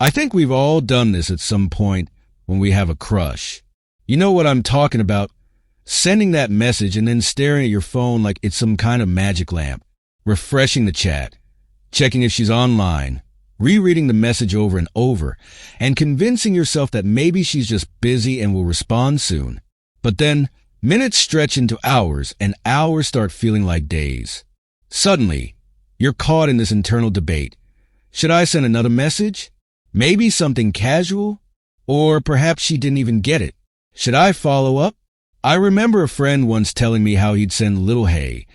I think we've all done this at some point when we have a crush. You know what I'm talking about? Sending that message and then staring at your phone like it's some kind of magic lamp, refreshing the chat, checking if she's online, rereading the message over and over, and convincing yourself that maybe she's just busy and will respond soon. But then, minutes stretch into hours, and hours start feeling like days. Suddenly, you're caught in this internal debate. Should I send another message? Maybe something casual? Or perhaps she didn't even get it. Should I follow up? I remember a friend once telling me how he'd send little hey,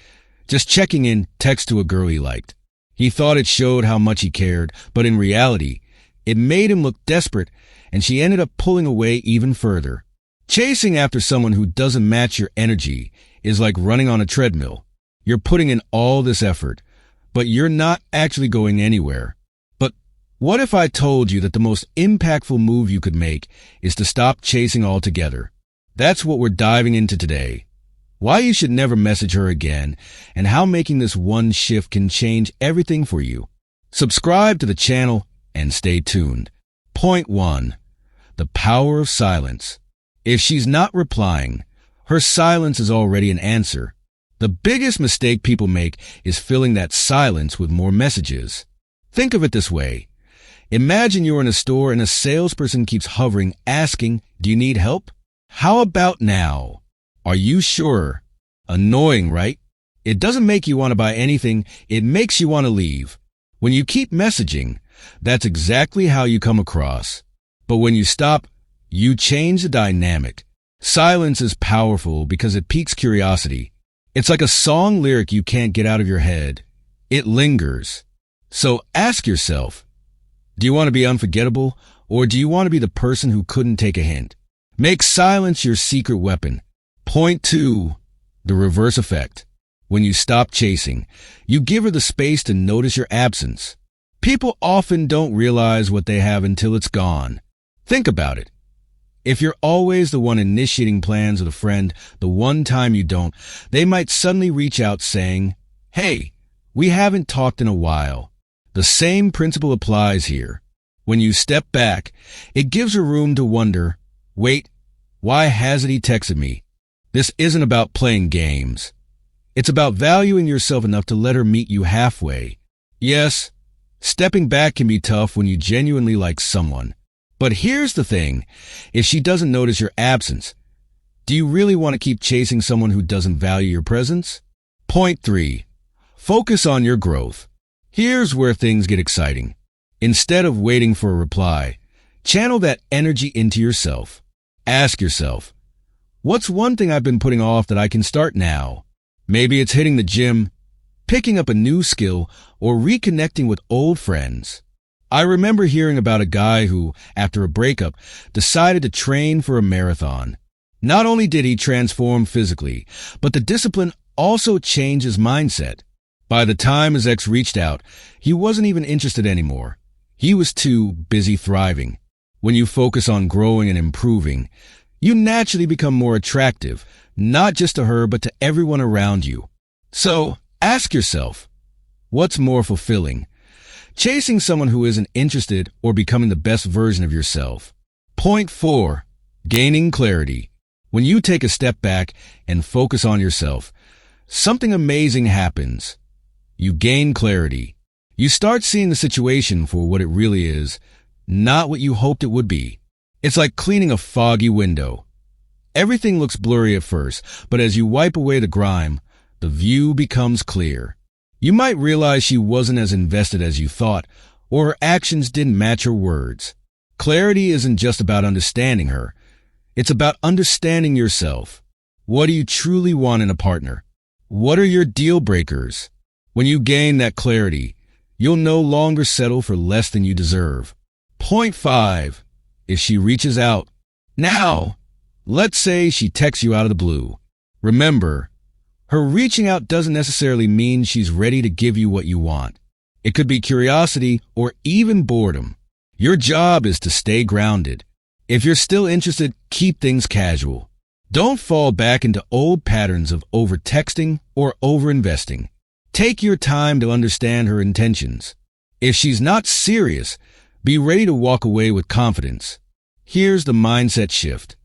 just checking in text to a girl he liked. He thought it showed how much he cared, but in reality, it made him look desperate, and she ended up pulling away even further. Chasing after someone who doesn't match your energy is like running on a treadmill. You're putting in all this effort, but you're not actually going anywhere. But what if I told you that the most impactful move you could make is to stop chasing altogether? That's what we're diving into today. Why you should never message her again, and how making this one shift can change everything for you. Subscribe to the channel and stay tuned. Point 1. The power of silence. If she's not replying, her silence is already an answer. The biggest mistake people make is filling that silence with more messages. Think of it this way. Imagine you're in a store and a salesperson keeps hovering, asking, "Do you need help? How about now? Are you sure?" Annoying, right? It doesn't make you want to buy anything. It makes you want to leave. When you keep messaging, that's exactly how you come across. But when you stop, you change the dynamic. Silence is powerful because it piques curiosity. It's like a song lyric you can't get out of your head. It lingers. So ask yourself, do you want to be unforgettable, or do you want to be the person who couldn't take a hint? Make silence your secret weapon. Point 2. The reverse effect. When you stop chasing, you give her the space to notice your absence. People often don't realize what they have until it's gone. Think about it. If you're always the one initiating plans with a friend, the one time you don't, they might suddenly reach out saying, "Hey, we haven't talked in a while." The same principle applies here. When you step back, it gives her room to wonder, wait, why hasn't he texted me? This isn't about playing games. It's about valuing yourself enough to let her meet you halfway. Yes, stepping back can be tough when you genuinely like someone. But here's the thing. If she doesn't notice your absence, do you really want to keep chasing someone who doesn't value your presence? Point 3. Focus on your growth. Here's where things get exciting. Instead of waiting for a reply, channel that energy into yourself. Ask yourself, what's one thing I've been putting off that I can start now? Maybe it's hitting the gym, picking up a new skill, or reconnecting with old friends. I remember hearing about a guy who, after a breakup, decided to train for a marathon. Not only did he transform physically, but the discipline also changed his mindset. By the time his ex reached out, he wasn't even interested anymore. He was too busy thriving. When you focus on growing and improving, you naturally become more attractive, not just to her, but to everyone around you. So, ask yourself, what's more fulfilling? Chasing someone who isn't interested or becoming the best version of yourself? Point 4. Gaining clarity. When you take a step back and focus on yourself, something amazing happens. You gain clarity. You start seeing the situation for what it really is, not what you hoped it would be. It's like cleaning a foggy window. Everything looks blurry at first, but as you wipe away the grime, the view becomes clear. You might realize she wasn't as invested as you thought, or her actions didn't match her words. Clarity isn't just about understanding her. It's about understanding yourself. What do you truly want in a partner? What are your deal breakers? When you gain that clarity, you'll no longer settle for less than you deserve. Point 5. If she reaches out. Now, let's say she texts you out of the blue. Remember, her reaching out doesn't necessarily mean she's ready to give you what you want. It could be curiosity or even boredom. Your job is to stay grounded. If you're still interested, keep things casual. Don't fall back into old patterns of over-texting or over-investing. Take your time to understand her intentions. If she's not serious, Be ready to walk away with confidence. Here's the mindset shift.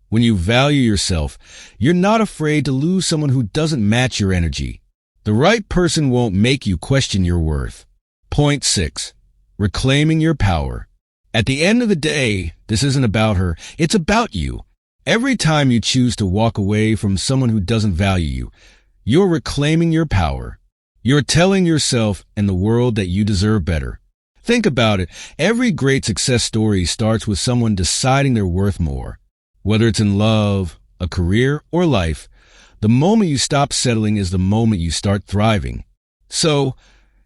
When you value yourself, you're not afraid to lose someone who doesn't match your energy. The right person won't make you question your worth. Point 6. Reclaiming your power. At the end of the day, this isn't about her, it's about you. Every time you choose to walk away from someone who doesn't value you, you're reclaiming your power. You're telling yourself and the world that you deserve better. Think about it. Every great success story starts with someone deciding they're worth more. Whether it's in love, a career, or life, the moment you stop settling is the moment you start thriving. So,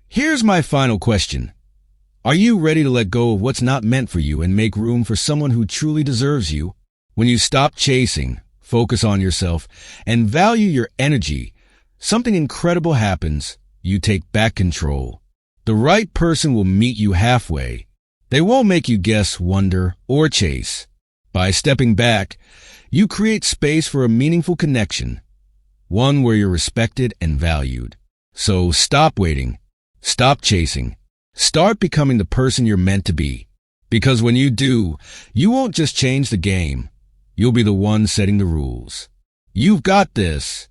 here's my final question. Are you ready to let go of what's not meant for you and make room for someone who truly deserves you? When you stop chasing, focus on yourself, and value your energy, something incredible happens. You take back control. The right person will meet you halfway. They won't make you guess, wonder, or chase. By stepping back, you create space for a meaningful connection, one where you're respected and valued. So stop waiting. Stop chasing. Start becoming the person you're meant to be. Because when you do, you won't just change the game. You'll be the one setting the rules. You've got this.